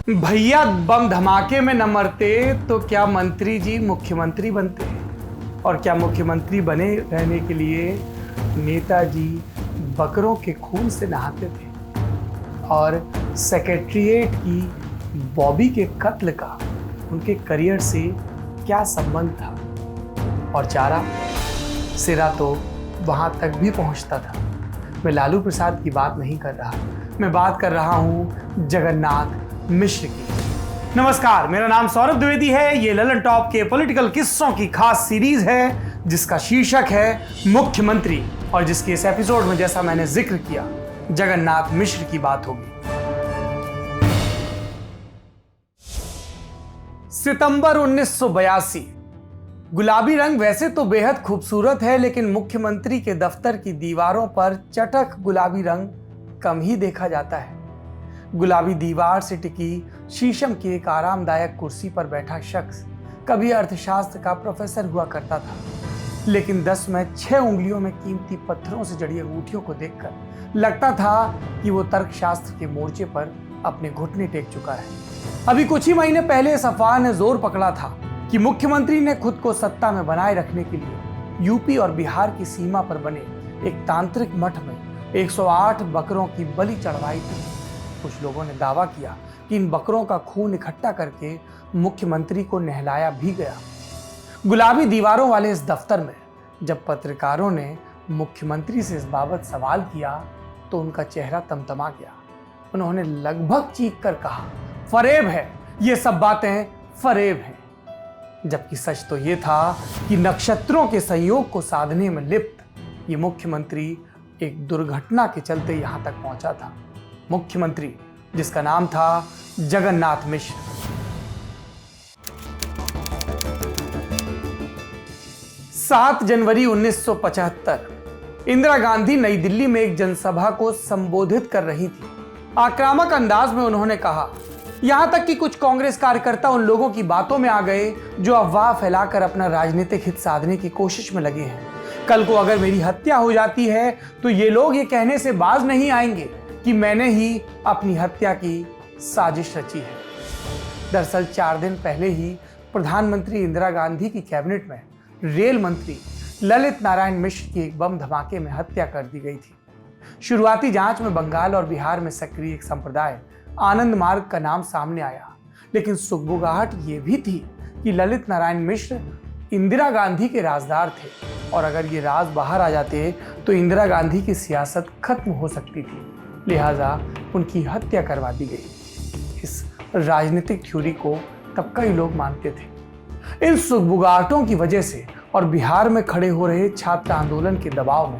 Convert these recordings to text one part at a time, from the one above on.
भैया बम धमाके में न मरते तो क्या मंत्री जी मुख्यमंत्री बनते, और क्या मुख्यमंत्री बने रहने के लिए नेताजी बकरों के खून से नहाते थे, और सेक्रेटरिएट की बॉबी के कत्ल का उनके करियर से क्या संबंध था, और चारा सिरा तो वहां तक भी पहुंचता था। मैं लालू प्रसाद की बात नहीं कर रहा, मैं बात कर रहा हूं जगन्नाथ मिश्र की। नमस्कार, मेरा नाम सौरभ द्विवेदी है। ये ललन टॉप के पॉलिटिकल किस्सों की खास सीरीज है जिसका शीर्षक है मुख्यमंत्री, और जिसके इस एपिसोड में जैसा मैंने जिक्र किया जगन्नाथ मिश्र की बात होगी। सितंबर 1982। गुलाबी रंग वैसे तो बेहद खूबसूरत है, लेकिन मुख्यमंत्री के दफ्तर की दीवारों पर चटक गुलाबी रंग कम ही देखा जाता है। गुलाबी दीवार से टिकी शीशम की एक आरामदायक कुर्सी पर बैठा शख्स कभी अर्थशास्त्र का प्रोफेसर हुआ करता था, लेकिन 10 में 6 उंगलियों में कीमती पत्थरों से जड़ी अंगूठियों को देखकर लगता था कि वो तर्कशास्त्र के मोर्चे पर अपने घुटने टेक चुका है। अभी कुछ ही महीने पहले इस अफवाह ने जोर पकड़ा था कि मुख्यमंत्री ने खुद को सत्ता में बनाए रखने के लिए यूपी और बिहार की सीमा पर बने एक तांत्रिक मठ में 108 बकरों की बलि चढ़वाई थी। कुछ लोगों ने दावा किया कि इन बकरों का खून इकट्ठा करके मुख्यमंत्री को नहलाया भी गया। गुलाबी दीवारों वाले इस दफ्तर में जब पत्रकारों ने मुख्यमंत्री से इस बाबत सवाल किया तो उनका चेहरा तमतमा गया। उन्होंने लगभग चीख कर कहा, फरेब है, ये सब बातें फरेब हैं। जबकि सच तो ये था कि नक्षत्रों के संयोग को साधने में लिप्त ये मुख्यमंत्री एक दुर्घटना के चलते यहां तक पहुंचा था। मुख्यमंत्री जिसका नाम था जगन्नाथ मिश्र। 7 जनवरी 1975 इंदिरा गांधी नई दिल्ली में एक जनसभा को संबोधित कर रही थी। आक्रामक अंदाज में उन्होंने कहा, यहां तक कि कुछ कांग्रेस कार्यकर्ता उन लोगों की बातों में आ गए जो अफवाह फैलाकर अपना राजनीतिक हित साधने की कोशिश में लगे हैं। कल को अगर मेरी हत्या हो जाती है तो ये लोग ये कहने से बाज नहीं आएंगे कि मैंने ही अपनी हत्या की साजिश रची है। दरअसल 4 दिन पहले ही प्रधानमंत्री इंदिरा गांधी की कैबिनेट में रेल मंत्री ललित नारायण मिश्र की एक बम धमाके में हत्या कर दी गई थी। शुरुआती जांच में बंगाल और बिहार में सक्रिय एक संप्रदाय आनंद मार्ग का नाम सामने आया, लेकिन सुगबुगाहट ये भी थी कि ललित नारायण मिश्र इंदिरा गांधी के राजदार थे, और अगर ये राज बाहर आ जाते तो इंदिरा गांधी की सियासत खत्म हो सकती थी। लिहाजा उनकी हत्या करवा दी गई। इस राजनीतिक थ्योरी को तब कई लोग मानते थे। इन सुगबुगाहटों की वजह से और बिहार में खड़े हो रहे छात्र आंदोलन के दबाव में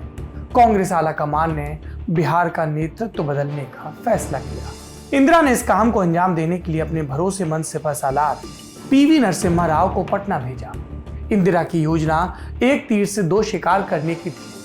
कांग्रेस आला कमान ने बिहार का नेतृत्व बदलने का फैसला किया। इंदिरा ने इस काम को अंजाम देने के लिए अपने भरोसेमंद सिपहसालार पीवी नरसिम्हा राव को पटना भेजा। इंदिरा की योजना एक तीर से 2 शिकार करने की थी।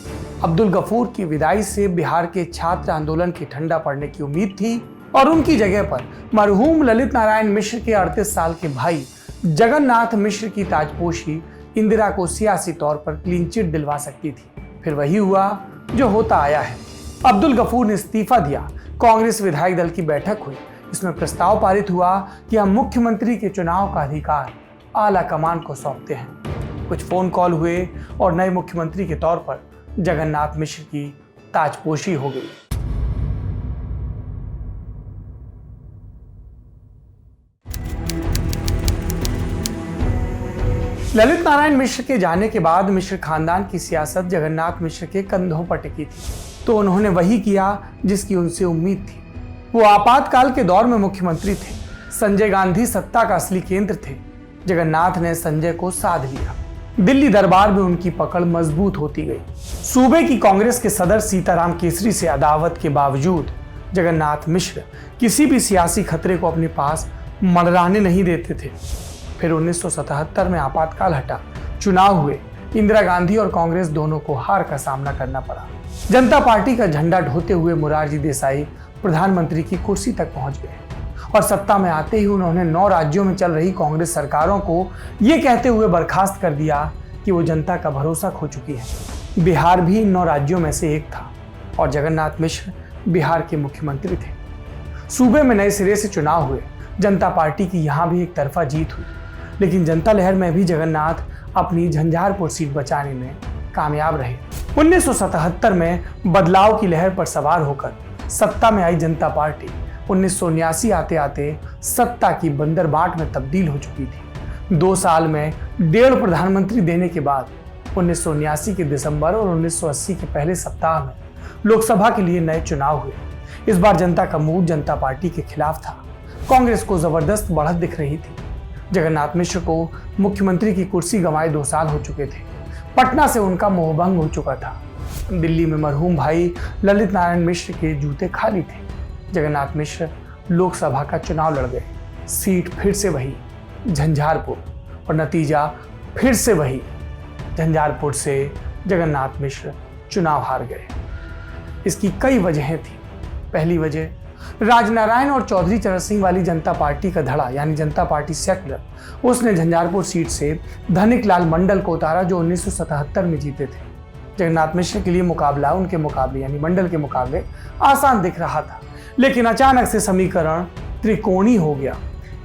अब्दुल गफूर की विदाई से बिहार के छात्र आंदोलन की ठंडा पड़ने की उम्मीद थी, और उनकी जगह पर मरहूम ललित नारायण मिश्र के 38 साल के भाई जगन्नाथ मिश्र की ताजपोशी इंदिरा को सियासी तौर पर क्लीन चिट दिलवा सकती थी। फिर वही हुआ जो होता आया है। अब्दुल गफूर ने इस्तीफा दिया, कांग्रेस विधायक दल की बैठक हुई। इसमें प्रस्ताव पारित हुआ कि हम मुख्यमंत्री के चुनाव का अधिकार आला कमान को सौंपते हैं। कुछ फोन कॉल हुए और नए मुख्यमंत्री के तौर पर जगन्नाथ मिश्र की ताजपोशी हो गई। ललित नारायण मिश्र के जाने के बाद मिश्र खानदान की सियासत जगन्नाथ मिश्र के कंधों पर टिकी थी, तो उन्होंने वही किया जिसकी उनसे उम्मीद थी। वो आपातकाल के दौर में मुख्यमंत्री थे। संजय गांधी सत्ता का असली केंद्र थे। जगन्नाथ ने संजय को साध लिया। दिल्ली दरबार में उनकी पकड़ मजबूत होती गई। सूबे की कांग्रेस के सदर सीताराम केसरी से अदावत के बावजूद जगन्नाथ मिश्र किसी भी सियासी खतरे को अपने पास मंडराने नहीं देते थे। फिर 1977 में आपातकाल हटा, चुनाव हुए। इंदिरा गांधी और कांग्रेस दोनों को हार का सामना करना पड़ा। जनता पार्टी का झंडा ढोते हुए मोरारजी देसाई प्रधानमंत्री की कुर्सी तक पहुंच गए, और सत्ता में आते ही उन्होंने 9 राज्यों में चल रही कांग्रेस सरकारों को यह कहते हुए बर्खास्त कर दिया कि वो जनता का भरोसा खो चुकी है। बिहार भी इन 9 राज्यों में से एक था, और जगन्नाथ मिश्र बिहार के मुख्यमंत्री थे। सूबे में नए सिरे से चुनाव हुए। जनता पार्टी की यहाँ भी एक तरफा जीत हुई, लेकिन जनता लहर में भी जगन्नाथ अपनी झंझारपुर सीट बचाने में कामयाब रहे। 1977 में बदलाव की लहर पर सवार होकर सत्ता में आई जनता पार्टी 1979 आते आते सत्ता की बंदरबाट में तब्दील हो चुकी थी। 2 साल में 1.5 प्रधानमंत्री देने के बाद 1979 के दिसंबर और 1980 के पहले सप्ताह में लोकसभा के लिए नए चुनाव हुए। इस बार जनता का मूड जनता पार्टी के खिलाफ था। कांग्रेस को जबरदस्त बढ़त दिख रही थी। जगन्नाथ मिश्र को मुख्यमंत्री की कुर्सी गंवाए 2 साल हो चुके थे। पटना से उनका मोहभंग हो चुका था। दिल्ली में मरहूम भाई ललित नारायण मिश्र के जूते खाली थे। जगन्नाथ मिश्र लोकसभा का चुनाव लड़ गए। सीट फिर से वही झंझारपुर और नतीजा फिर से वही झंझारपुर से जगन्नाथ मिश्र चुनाव हार गए। इसकी कई वजहें थी। पहली वजह, राजनारायण और चौधरी चरण सिंह वाली जनता पार्टी का धड़ा यानी जनता पार्टी सेक्युलर, उसने झंझारपुर सीट से धनिक लाल मंडल को उतारा जो 1977 में जीते थे। जगन्नाथ मिश्र के लिए मुकाबला उनके मुकाबले यानी मंडल के मुकाबले आसान दिख रहा था, लेकिन अचानक से समीकरण त्रिकोणीय हो गया,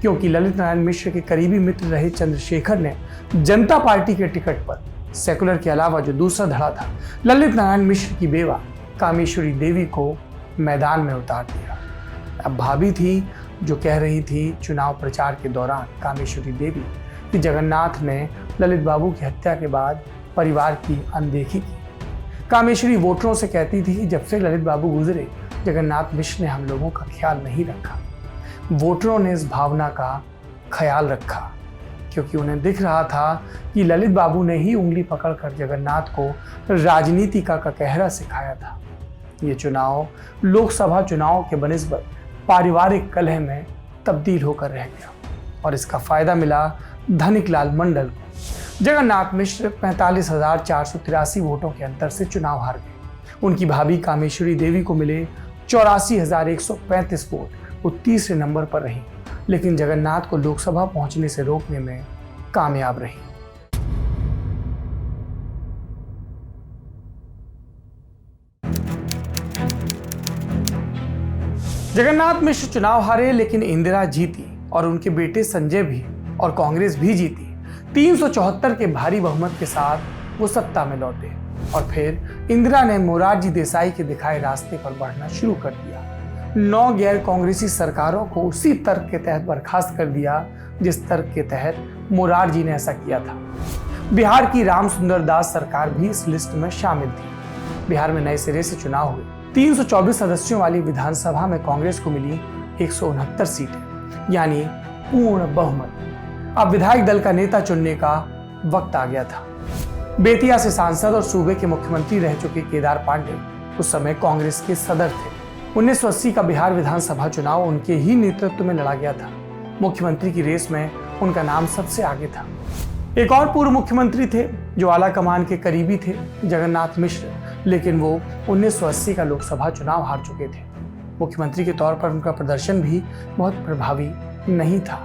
क्योंकि ललित नारायण मिश्र के करीबी मित्र रहे चंद्रशेखर ने जनता पार्टी के टिकट पर सेकुलर के अलावा जो दूसरा धड़ा था ललित नारायण मिश्र की बेवा कामेश्वरी देवी को मैदान में उतार दिया। अब भाभी थी जो कह रही थी चुनाव प्रचार के दौरान कामेश्वरी देवी कि जगन्नाथ ने ललित बाबू की हत्या के बाद परिवार की अनदेखी की। कामेश्वरी वोटरों से कहती थी कि जब से ललित बाबू गुजरे जगन्नाथ मिश्र ने हम लोगों का ख्याल नहीं रखा। वोटरों ने इस भावना का ख्याल रखा क्योंकि उन्हें दिख रहा था कि ललित बाबू ने ही उंगली पकड़कर जगन्नाथ को राजनीति का ककहरा सिखाया था। ये चुनाव लोकसभा चुनाव के बनिस्बत पारिवारिक कलह में तब्दील होकर रह गया और इसका फायदा मिला धनिक लाल मंडल को। जगन्नाथ मिश्र 45,483 वोटों के अंतर से चुनाव हार गए। उनकी भाभी कामेश्वरी देवी को मिले 84,135 वोट। वो तीसरे नंबर पर रही, लेकिन जगन्नाथ को लोकसभा पहुंचने से रोकने में कामयाब रही। जगन्नाथ मिश्र चुनाव हारे, लेकिन इंदिरा जीती और उनके बेटे संजय भी और कांग्रेस भी जीती। 374 के भारी बहुमत के साथ वो सत्ता में लौटे और फिर इंदिरा ने मोरारजी देसाई के दिखाए रास्ते पर बढ़ना शुरू कर दिया। 9 गैर कांग्रेसी सरकारों को उसी तर्क के तहत बर्खास्त कर दिया जिस तर्क के तहत मोरारजी ने ऐसा किया था। बिहार की रामसुंदर दास सरकार भी इस लिस्ट में शामिल थी। बिहार में नए सिरे से चुनाव हुए। 324 सदस्यों वाली विधानसभा में कांग्रेस को मिली 169 सीटें, यानी पूर्ण बहुमत। अब विधायक दल का नेता चुनने का वक्त आ गया था। बेतिया से सांसद और सूबे के मुख्यमंत्री रह चुके केदार पांडे उस समय कांग्रेस के सदर थे। 1980 का बिहार विधानसभा चुनाव उनके ही नेतृत्व में लड़ा गया था। मुख्यमंत्री की रेस में उनका नाम सबसे आगे था। एक और पूर्व मुख्यमंत्री थे जो आला कमान के करीबी थे, जगन्नाथ मिश्र, लेकिन वो 1980 का लोकसभा चुनाव हार चुके थे। मुख्यमंत्री के तौर पर उनका प्रदर्शन भी बहुत प्रभावी नहीं था,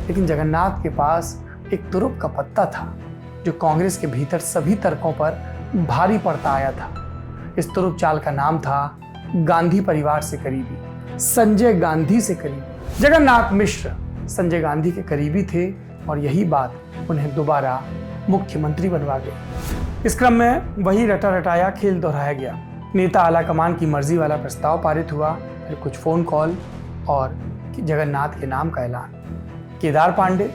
लेकिन जगन्नाथ के पास एक तुरुप का पत्ता था जो कांग्रेस के भीतर सभी तर्कों पर भारी पड़ता आया था। इस तुरुप चाल का नाम था गांधी परिवार से करीबी, संजय गांधी से करीबी। जगन्नाथ मिश्र संजय गांधी के करीबी थे और यही बात उन्हें दोबारा मुख्यमंत्री बनवा गई। इस क्रम में वही रटा रटाया खेल दोहराया गया। नेता आला कमान की मर्जी वाला प्रस्ताव पारित हुआ, फिर कुछ फोन कॉल और जगन्नाथ के नाम का ऐलान। केदार पांडे,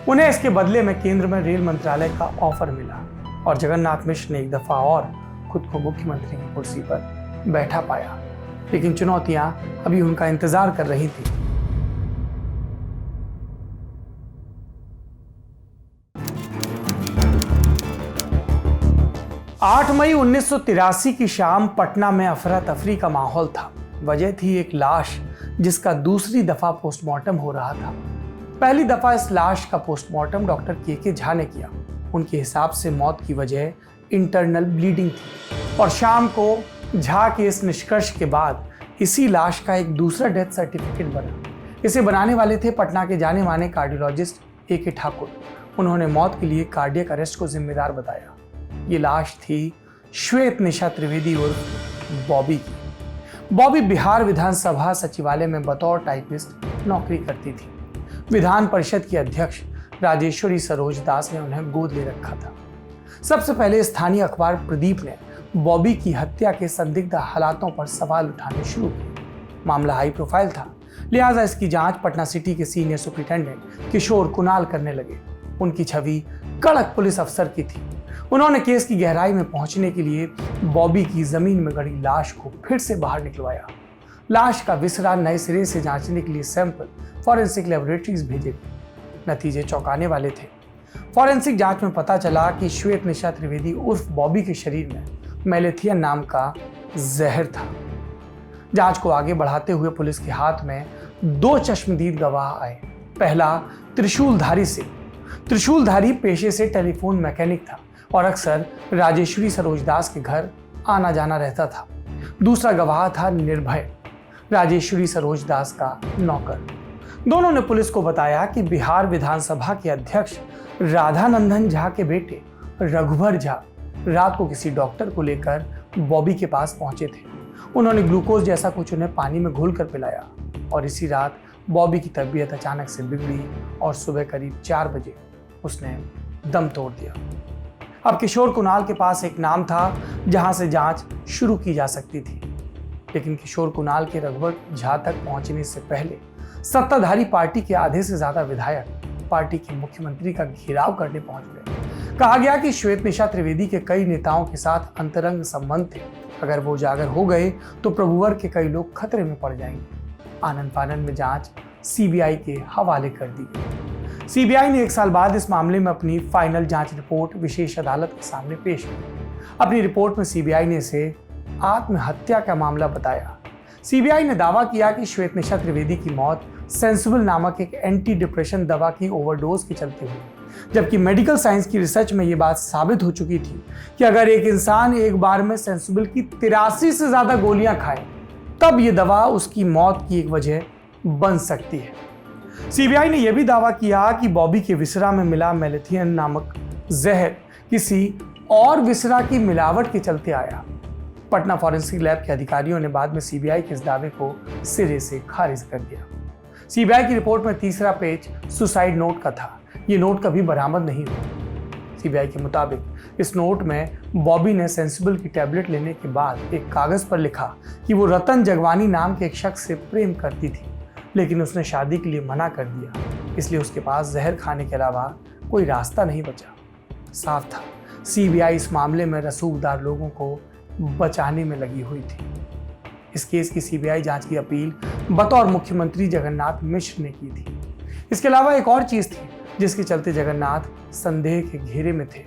उन्हें इसके बदले में केंद्र में रेल मंत्रालय का ऑफर मिला और जगन्नाथ मिश्र ने एक दफा और खुद को मुख्यमंत्री की कुर्सी पर बैठा पाया, लेकिन चुनौतियां अभी उनका इंतजार कर रही थी। आठ मई 1983 की शाम पटना में अफरा तफरी का माहौल था। वजह थी एक लाश जिसका दूसरी दफा पोस्टमार्टम हो रहा था। पहली दफा इस लाश का पोस्टमार्टम डॉक्टर के झा ने किया। उनके हिसाब से मौत की वजह इंटरनल ब्लीडिंग थी और शाम को झा के इस निष्कर्ष के बाद इसी लाश का एक दूसरा डेथ सर्टिफिकेट बना। इसे बनाने वाले थे पटना के जाने माने कार्डियोलॉजिस्ट ए.के. ठाकुर। उन्होंने मौत के लिए कार्डियक अरेस्ट को जिम्मेदार बताया। ये लाश थी श्वेत निशा त्रिवेदी उर्फ बॉबी की। बॉबी बिहार विधानसभा सचिवालय में बतौर टाइपिस्ट नौकरी करती थी। विधान परिषद की अध्यक्ष राजेश्वरी सरोज दास ने उन्हें गोद ले रखा था। सबसे पहले स्थानीय अखबार प्रदीप ने बॉबी की हत्या के संदिग्ध हालातों पर सवाल उठाने शुरू किए। मामला हाई प्रोफाइल था, लिहाजा इसकी जांच पटना सिटी के सीनियर सुपरिटेंडेंट किशोर कुणाल करने लगे। उनकी छवि कड़क पुलिस अफसर की थी। उन्होंने केस की गहराई में पहुंचने के लिए बॉबी की जमीन में गड़ी लाश को फिर से बाहर निकलवाया। लाश का विसरा नए सिरे से जांचने के लिए सैंपल फॉरेंसिक लेबोरेटरीज भेजे गए। नतीजे चौंकाने वाले थे। फॉरेंसिक जांच में पता चला कि श्वेत निशा त्रिवेदी उर्फ बॉबी के शरीर में मेलेथियन नाम का जहर था। जांच को आगे बढ़ाते हुए पुलिस के हाथ में 2 चश्मदीद गवाह आए। पहला त्रिशूलधारी सिंह। त्रिशूलधारी पेशे से टेलीफोन मैकेनिक था और अक्सर राजेश्वरी सरोज दास के घर आना जाना रहता था। दूसरा गवाह था निर्भय, राजेश्वरी सरोज दास का नौकर। दोनों ने पुलिस को बताया कि बिहार विधानसभा के अध्यक्ष राधानंदन झा के बेटे रघुवर झा रात को किसी डॉक्टर को लेकर बॉबी के पास पहुंचे थे। उन्होंने ग्लूकोज जैसा कुछ उन्हें पानी में घोलकर पिलाया और इसी रात बॉबी की तबीयत अचानक से बिगड़ी और सुबह करीब 4 बजे उसने दम तोड़ दिया। अब किशोर कुणाल के पास एक नाम था जहां से जांच शुरू की जा सकती थी, लेकिन किशोर कुणाल के रघुवर झा तक पहुंचने से पहले सत्ताधारी पार्टी के आधे से ज्यादा विधायक पार्टी के मुख्यमंत्री का घेराव करने पहुंच गए। कहा गया कि श्वेत निशा त्रिवेदी के कई नेताओं के साथ अंतरंग संबंध थे। अगर वो उजागर हो गए तो प्रभुवर के कई लोग खतरे में पड़ जाएंगे। आनन फानन में जांच सीबीआई के हवाले कर दी गई। सीबीआई ने 1 साल बाद इस मामले में अपनी फाइनल जांच रिपोर्ट विशेष अदालत के सामने पेश की। अपनी रिपोर्ट में सीबीआई ने इसे आत्महत्या का मामला बताया। सीबीआई ने दावा किया कि श्वेत निशा त्रिवेदी की मौत सेंसिबल नामक एक एंटी डिप्रेशन दवा की ओवरडोज के चलते हुई, जबकि मेडिकल साइंस की रिसर्च में यह बात साबित हो चुकी थी कि अगर एक इंसान एक बार में सेंसिबल की 83 से ज्यादा गोलियां खाए तब यह दवा उसकी मौत की एक वजह बन सकती है। सीबीआई ने यह भी दावा किया कि बॉबी के विसरा में मिला मेलेथियन नामक जहर किसी और विसरा की मिलावट के चलते आया। पटना फॉरेंसिक लैब के अधिकारियों ने बाद में सीबीआई के इस दावे को सिरे से खारिज कर दिया। सीबीआई की रिपोर्ट में तीसरा पेज सुसाइड नोट का था। ये नोट कभी बरामद नहीं हुआ। सीबीआई के मुताबिक इस नोट में बॉबी ने सेंसिबल की टैबलेट लेने के बाद एक कागज पर लिखा कि वो रतन जगवानी नाम के एक शख्स से प्रेम करती थी, लेकिन उसने शादी के लिए मना कर दिया, इसलिए उसके पास जहर खाने के अलावा कोई रास्ता नहीं बचा। साफ था सीबीआई इस मामले में रसूखदार लोगों को बचाने में लगी हुई थी। इस केस की सीबीआई जांच की अपील बतौर मुख्यमंत्री जगन्नाथ मिश्र ने की थी। इसके अलावा एक और चीज थी जिसके चलते जगन्नाथ संदेह के घेरे में थे।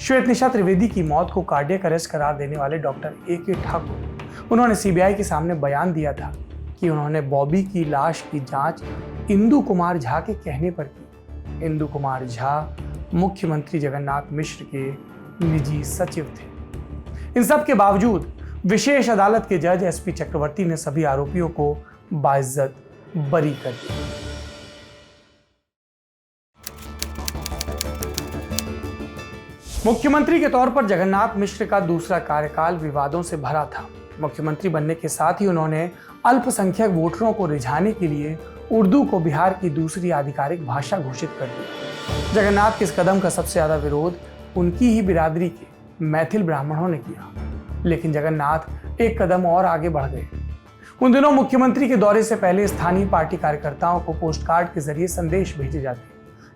श्वेत निशा त्रिवेदी की मौत को कार्डियक अरेस्ट करार देने वाले डॉक्टर A.K. ठाकुर, उन्होंने सीबीआई के सामने बयान दिया था कि उन्होंने बॉबी की लाश की जांच इंदु कुमार झा के कहने पर की। इंदु कुमार झा मुख्यमंत्री जगन्नाथ मिश्र के निजी सचिव थे। इन सब के बावजूद विशेष अदालत के जज एसपी चक्रवर्ती ने सभी आरोपियों को बाइज्जत बरी कर दिया। मुख्यमंत्री के तौर पर जगन्नाथ मिश्र का दूसरा कार्यकाल विवादों से भरा था। मुख्यमंत्री बनने के साथ ही उन्होंने अल्पसंख्यक वोटरों को रिझाने के लिए उर्दू को बिहार की दूसरी आधिकारिक भाषा घोषित कर दी। जगन्नाथ के इस कदम का सबसे ज्यादा विरोध उनकी ही बिरादरी के मैथिल ब्राह्मणों ने किया, लेकिन जगन्नाथ एक कदम और आगे बढ़ गए। उन दिनों मुख्यमंत्री के दौरे से पहले स्थानीय पार्टी कार्यकर्ताओं को पोस्टकार्ड के जरिए संदेश भेजे जाते।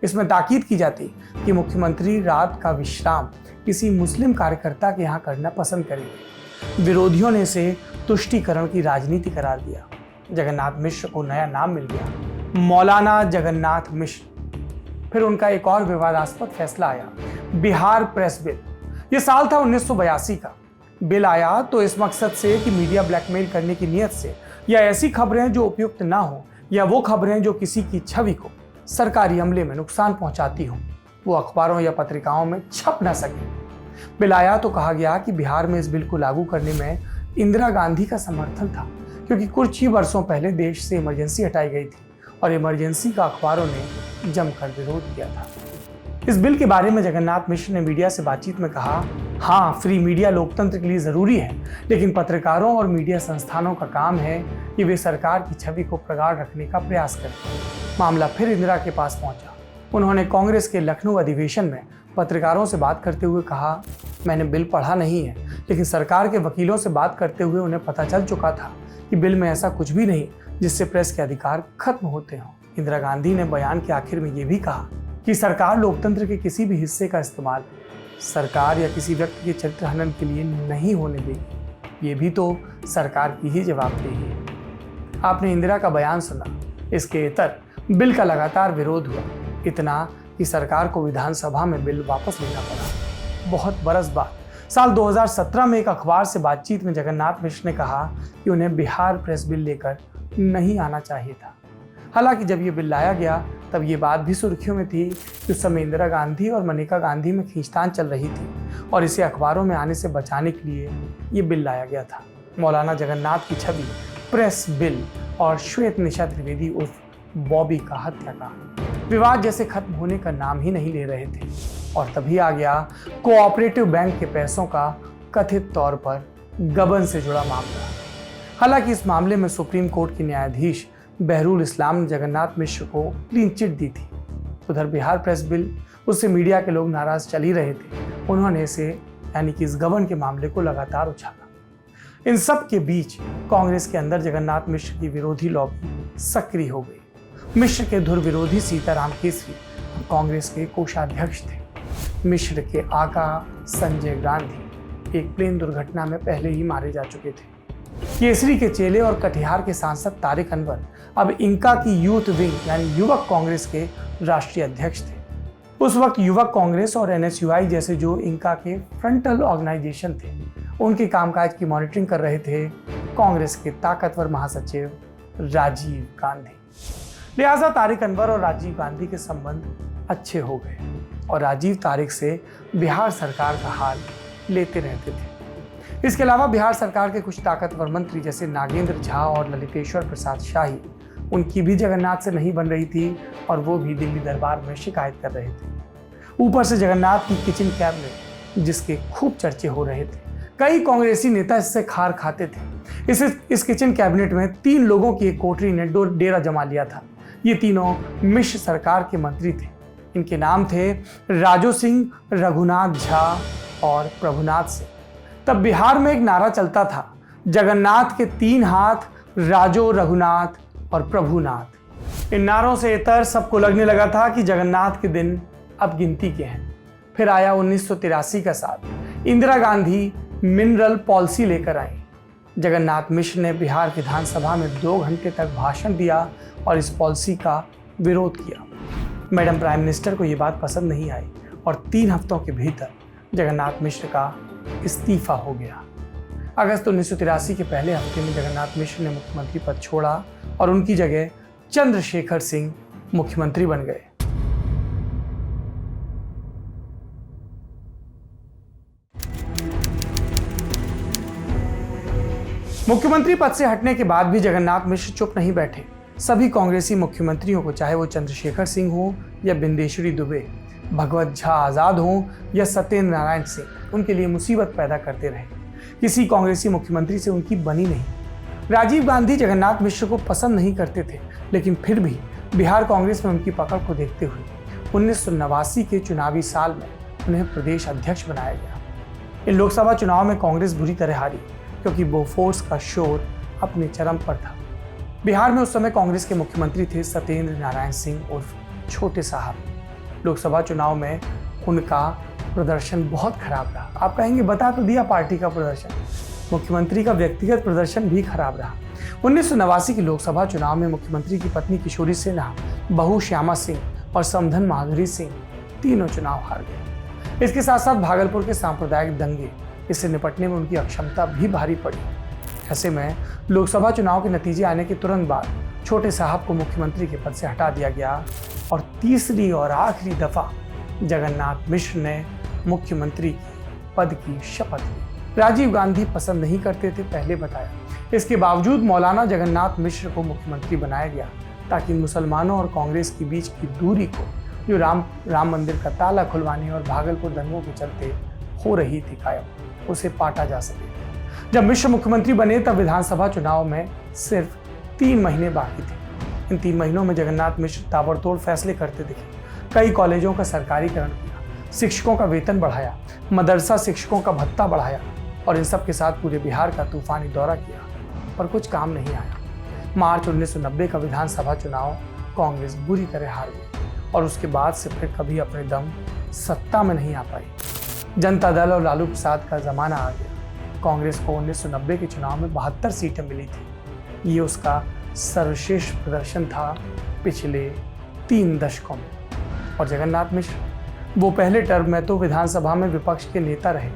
इसमें ताकीद की जाती कि मुख्यमंत्री रात का विश्राम किसी मुस्लिम कार्यकर्ता के यहाँ करना पसंद करेंगे। विरोधियों ने इसे तुष्टीकरण की राजनीति करार दिया। जगन्नाथ मिश्र को नया नाम मिल गया, मौलाना जगन्नाथ मिश्र। फिर उनका एक और विवादास्पद फैसला आया, बिहार प्रेस बिल। यह साल था 1982 का। बिल आया तो इस मकसद से कि मीडिया ब्लैकमेल करने की नियत से या ऐसी खबरें जो उपयुक्त ना हो या वो खबरें जो किसी की छवि को सरकारी अमले में नुकसान पहुंचाती हो वो अखबारों या पत्रिकाओं में छप ना सके। बिल आया तो कहा गया कि बिहार में इस बिल को लागू करने में इंदिरा गांधी का समर्थन था, क्योंकि कुछ ही वर्षों पहले देश से इमरजेंसी हटाई गई थी और इमरजेंसी का अखबारों ने जमकर विरोध किया था। इस बिल के बारे में जगन्नाथ मिश्र ने मीडिया से बातचीत में कहा, हाँ, फ्री मीडिया लोकतंत्र के लिए जरूरी है, लेकिन पत्रकारों और मीडिया संस्थानों का काम है कि वे सरकार की छवि को प्रगाढ़ रखने का प्रयास करें। मामला फिर इंदिरा के पास पहुंचा। उन्होंने कांग्रेस के लखनऊ अधिवेशन में पत्रकारों से बात करते हुए कहा, मैंने बिल पढ़ा नहीं है, लेकिन सरकार के वकीलों से बात करते हुए उन्हें पता चल चुका था कि बिल में ऐसा कुछ भी नहीं जिससे प्रेस के अधिकार खत्म होते हों। इंदिरा गांधी ने बयान के आखिर में यह भी कहा कि सरकार लोकतंत्र के किसी भी हिस्से का इस्तेमाल सरकार या किसी व्यक्ति के चरित्र हनन के लिए नहीं होने देगी। ये भी तो सरकार की ही जवाबदेही है। आपने इंदिरा का बयान सुना। इसके इतर बिल का लगातार विरोध हुआ, इतना कि सरकार को विधानसभा में बिल वापस लेना पड़ा। बहुत बरस बाद साल 2017 में एक अखबार से बातचीत में जगन्नाथ मिश्र ने कहा कि उन्हें बिहार प्रेस बिल लेकर नहीं आना चाहिए था। हालांकि जब ये बिल लाया गया तब ये बात भी सुर्खियों में थी कि उस समय इंदिरा गांधी और मनेका गांधी में खींचतान चल रही थी और इसे अखबारों में आने से बचाने के लिए ये बिल लाया गया था। मौलाना जगन्नाथ की छवि, प्रेस बिल और श्वेत निशा त्रिवेदी उर्फ बॉबी का हत्याकांड विवाद जैसे खत्म होने का नाम ही नहीं ले रहे थे। और तभी आ गया कोऑपरेटिव बैंक के पैसों का कथित तौर पर गबन से जुड़ा मामला। हालांकि इस मामले में सुप्रीम कोर्ट के न्यायाधीश बहरुल इस्लाम ने जगन्नाथ मिश्र को क्लीन चिट दी थी। उधर बिहार प्रेस बिल, उससे मीडिया के लोग नाराज चल ही रहे थे। उन्होंने इसे यानी कि इस गबन के मामले को लगातार उछाला। इन सब के बीच कांग्रेस के अंदर जगन्नाथ मिश्र की विरोधी लॉबी सक्रिय हो गई। मिश्र के धुर विरोधी सीताराम केसरी कांग्रेस के कोषाध्यक्ष थे। मिश्र के आका संजय गांधी एक प्लेन दुर्घटना में पहले ही मारे जा चुके थे। केसरी के चेले और कटिहार के सांसद तारिक अनवर अब इंका की यूथ विंग यानी युवक कांग्रेस के राष्ट्रीय अध्यक्ष थे। उस वक्त युवक कांग्रेस और NSUI जैसे जो इंका के फ्रंटल ऑर्गेनाइजेशन थे, उनके कामकाज की मॉनिटरिंग कर रहे थे कांग्रेस के ताकतवर महासचिव राजीव गांधी। लिहाजा तारिक अनवर और राजीव गांधी के संबंध अच्छे हो गए और राजीव तारिक से बिहार सरकार का हाल लेते रहते थे। इसके अलावा बिहार सरकार के कुछ ताकतवर मंत्री जैसे नागेंद्र झा और ललितेश्वर प्रसाद शाही, उनकी भी जगन्नाथ से नहीं बन रही थी और वो भी दिल्ली दरबार में शिकायत कर रहे थे। ऊपर से जगन्नाथ की किचन कैबिनेट जिसके खूब चर्चे हो रहे थे, कई कांग्रेसी नेता इससे खार खाते थे। इस किचन कैबिनेट में 3 लोगों की एक कोठरी ने डेरा जमा लिया था। ये तीनों मिश्र सरकार के मंत्री थे। इनके नाम थे राजू सिंह, रघुनाथ झा और प्रभुनाथ सिंह। तब बिहार में एक नारा चलता था, जगन्नाथ के 3 हाथ, राजो, रघुनाथ और प्रभुनाथ। इन नारों से इतर सबको लगने लगा था कि जगन्नाथ के दिन अब गिनती के हैं। फिर आया 1983 का साल। इंदिरा गांधी मिनरल पॉलिसी लेकर आई। जगन्नाथ मिश्र ने बिहार विधानसभा में 2 घंटे तक भाषण दिया और इस पॉलिसी का विरोध किया। मैडम प्राइम मिनिस्टर को ये बात पसंद नहीं आई और 3 हफ्तों के भीतर जगन्नाथ मिश्र का इस्तीफा हो गया। अगस्त 1983 के पहले हफ्ते में जगन्नाथ मिश्र ने मुख्यमंत्री पद छोड़ा और उनकी जगह चंद्रशेखर सिंह मुख्यमंत्री बन गए। मुख्यमंत्री पद से हटने के बाद भी जगन्नाथ मिश्र चुप नहीं बैठे। सभी कांग्रेसी मुख्यमंत्रियों को, चाहे वो चंद्रशेखर सिंह हो या बिंदेश्वरी दुबे, भगवत झा आजाद हो या सत्येंद्र नारायण सिंह, उनके लिए मुसीबत पैदा करते रहे। किसी कांग्रेसी मुख्यमंत्री से उनकी बनी नहीं। राजीव गांधी जगन्नाथ मिश्र को पसंद नहीं करते थे, लेकिन फिर भी बिहार कांग्रेस में उनकी पकड़ को देखते हुए 1989 के चुनावी साल में उन्हें प्रदेश अध्यक्ष बनाया गया। इन लोकसभा चुनाव में कांग्रेस बुरी तरह हारी क्योंकि बोफोर्स का शोर अपने चरम पर था। बिहार में उस समय कांग्रेस के मुख्यमंत्री थे सत्येंद्र नारायण सिंह उर्फ छोटे साहब। लोकसभा चुनाव में उनका प्रदर्शन बहुत खराब रहा। आप कहेंगे बता तो दिया पार्टी का प्रदर्शन, मुख्यमंत्री का व्यक्तिगत प्रदर्शन भी खराब रहा। 1989 के लोकसभा चुनाव में मुख्यमंत्री की पत्नी किशोरी सिन्हा, बहू श्यामा सिंह और समधन माधुरी सिंह तीनों चुनाव हार गए। इसके साथ साथ भागलपुर के सांप्रदायिक दंगे, इससे निपटने में उनकी अक्षमता भी भारी पड़ी। ऐसे में लोकसभा चुनाव के नतीजे आने के तुरंत बाद छोटे साहब को मुख्यमंत्री के पद से हटा दिया गया और तीसरी और आखिरी दफा जगन्नाथ मिश्र ने मुख्यमंत्री पद की शपथ ली। राजीव गांधी पसंद नहीं करते थे, पहले बताया। इसके बावजूद मौलाना जगन्नाथ मिश्र को मुख्यमंत्री बनाया गया ताकि मुसलमानों और कांग्रेस के बीच की दूरी को, जो राम मंदिर का ताला खुलवाने और भागलपुर दंगों के चलते हो रही थी कायम, उसे पाटा जा सके। जब मिश्र मुख्यमंत्री बने तब विधानसभा चुनाव में सिर्फ 3 महीने बाकी थे। इन 3 महीनों में जगन्नाथ मिश्र ताबड़तोड़ फैसले करते दिखे। कई कॉलेजों का सरकारीकरण किया, शिक्षकों का वेतन बढ़ाया, मदरसा शिक्षकों का भत्ता बढ़ाया और इन सब के साथ पूरे बिहार का तूफानी दौरा किया, पर कुछ काम नहीं आया। मार्च 1990 का विधानसभा चुनाव कांग्रेस बुरी तरह हार गई और उसके बाद से फिर कभी अपने दम सत्ता में नहीं आ पाई। जनता दल और लालू प्रसाद का जमाना आ गया। कांग्रेस को 1990 के चुनाव में 72 सीटें मिली थी। ये उसका सर्वश्रेष्ठ प्रदर्शन था पिछले 3 दशकों में। और जगन्नाथ मिश्र वो पहले टर्म में तो विधानसभा में विपक्ष के नेता रहे,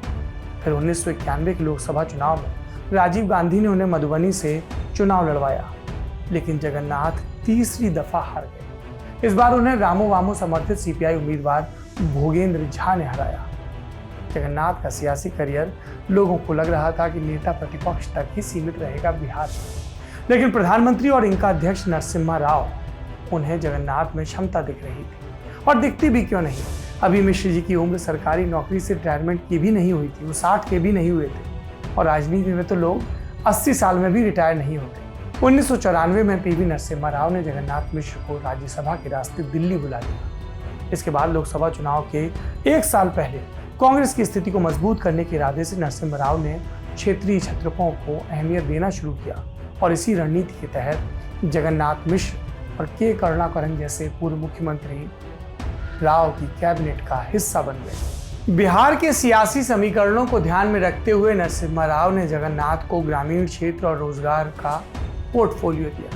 फिर 1991 के लोकसभा चुनाव में राजीव गांधी ने उन्हें मधुबनी से चुनाव लड़वाया, लेकिन जगन्नाथ तीसरी दफा हार गए। इस बार उन्हें रामो वामो समर्थित सीपीआई उम्मीदवार भोगेंद्र झा ने हराया। जगन्नाथ का सियासी करियर लोगों को लग रहा था कि नेता प्रतिपक्ष तक ही सीमित रहेगा बिहार में, लेकिन प्रधानमंत्री और इनका अध्यक्ष नरसिम्हा राव, उन्हें जगन्नाथ में क्षमता दिख रही थी और दिखती भी क्यों नहीं। अभी मिश्र जी की उम्र सरकारी नौकरी से रिटायरमेंट की भी नहीं हुई थी, वो 60 के भी नहीं हुए थे और राजनीति में तो लोग 80 साल में भी रिटायर नहीं होते। 1994 में पीवी नरसिम्हा राव ने जगन्नाथ मिश्र को राज्यसभा के रास्ते दिल्ली बुला लिया। इसके बाद लोकसभा चुनाव के 1 साल पहले कांग्रेस की स्थिति को मजबूत करने के इरादे से नरसिम्हा राव ने क्षेत्रीय छत्रपों को अहमियत देना शुरू किया और इसी रणनीति के तहत जगन्नाथ मिश्र और के करुणाकरन जैसे पूर्व मुख्यमंत्री राव की कैबिनेट का हिस्सा बन गए। बिहार के सियासी समीकरणों को ध्यान में रखते हुए नरसिम्हा राव ने जगन्नाथ को ग्रामीण क्षेत्र और रोजगार का पोर्टफोलियो दिया।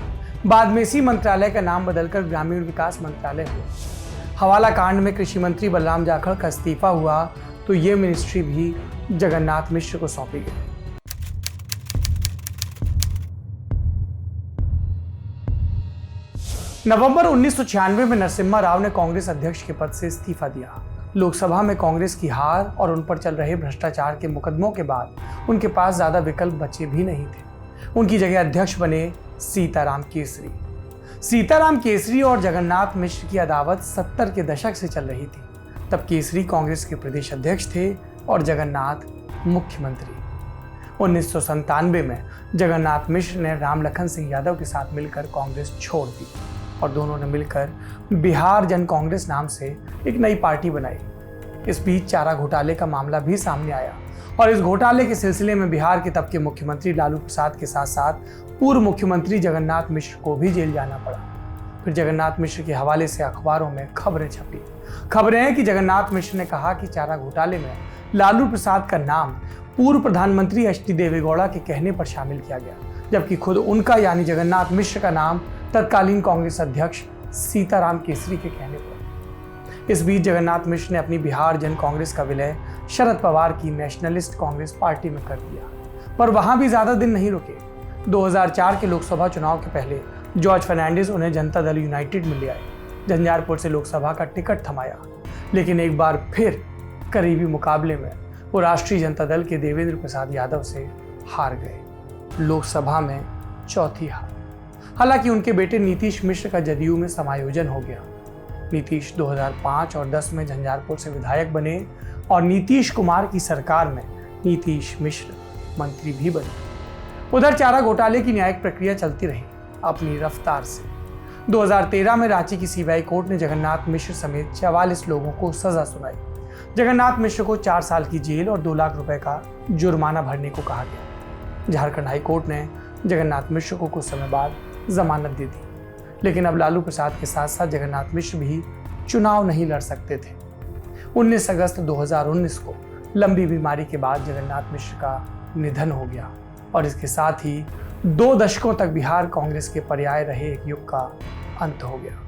बाद में इसी मंत्रालय का नाम बदलकर ग्रामीण विकास मंत्रालय हुआ। हवाला कांड में कृषि मंत्री बलराम जाखड़ का इस्तीफा हुआ तो ये मिनिस्ट्री भी जगन्नाथ मिश्र को सौंपी गई। नवंबर 1996 में नरसिम्हा राव ने कांग्रेस अध्यक्ष के पद से इस्तीफा दिया। लोकसभा में कांग्रेस की हार और उन पर चल रहे भ्रष्टाचार के मुकदमों के बाद उनके पास ज्यादा विकल्प बचे भी नहीं थे। उनकी जगह अध्यक्ष बने सीताराम केसरी। सीताराम केसरी और जगन्नाथ मिश्र की अदावत 70 के दशक से चल रही थी। तब केसरी कांग्रेस के प्रदेश अध्यक्ष थे और जगन्नाथ मुख्यमंत्री। 1997 में जगन्नाथ मिश्र ने राम लखन सिंह यादव के साथ मिलकर कांग्रेस छोड़ दी और दोनों ने मिलकर बिहार जन कांग्रेस नाम से एक नई पार्टी बनाई। इस बीच चारा घोटाले का मामला भी सामने आया और इस घोटाले के सिलसिले में बिहार के तब के मुख्यमंत्री लालू प्रसाद के साथ साथ पूर्व मुख्यमंत्री जगन्नाथ मिश्र को भी जेल जाना पड़ा। फिर जगन्नाथ मिश्र के हवाले से अखबारों में खबरें छपी। खबरें हैं कि जगन्नाथ मिश्र ने कहा कि चारा घोटाले में लालू प्रसाद का नाम पूर्व प्रधानमंत्री एच.डी. देवेगौड़ा के कहने पर शामिल किया गया, जबकि खुद उनका यानी जगन्नाथ मिश्र का नाम तत्कालीन कांग्रेस अध्यक्ष सीताराम केसरी के कहने पर। इस बीच जगन्नाथ मिश्र ने अपनी बिहार जन कांग्रेस का विलय शरद पवार की नेशनलिस्ट कांग्रेस पार्टी में कर दिया, पर वहां भी ज्यादा दिन नहीं रुके। 2004 के लोकसभा चुनाव के पहले जॉर्ज फर्नांडिस उन्हें जनता दल यूनाइटेड में ले आए। झंझारपुर से लोकसभा का टिकट थमाया, लेकिन एक बार फिर करीबी मुकाबले में वो राष्ट्रीय जनता दल के देवेंद्र प्रसाद यादव से हार गए। लोकसभा में चौथी हार। हालांकि उनके बेटे नीतीश मिश्र का जदयू में समायोजन हो गया। नीतीश 2005 और 10 में झंझारपुर से विधायक बने और नीतीश कुमार की सरकार में नीतीश मिश्र मंत्री भी बने। उधर चारा घोटाले की न्यायिक प्रक्रिया चलती रही अपनी रफ्तार से। 2013 में रांची की सीबीआई कोर्ट ने जगन्नाथ मिश्र समेत 44 लोगों को सजा सुनाई। जगन्नाथ मिश्र को 4 साल की जेल और 2 लाख रुपए का जुर्माना भरने को कहा गया। झारखंड हाई कोर्ट ने जगन्नाथ मिश्र को कुछ समय बाद जमानत दे दी, लेकिन अब लालू प्रसाद के साथ साथ जगन्नाथ मिश्र भी चुनाव नहीं लड़ सकते थे। 19 अगस्त 2019 को लंबी बीमारी के बाद जगन्नाथ मिश्र का निधन हो गया और इसके साथ ही 2 दशकों तक बिहार कांग्रेस के पर्याय रहे एक युग का अंत हो गया।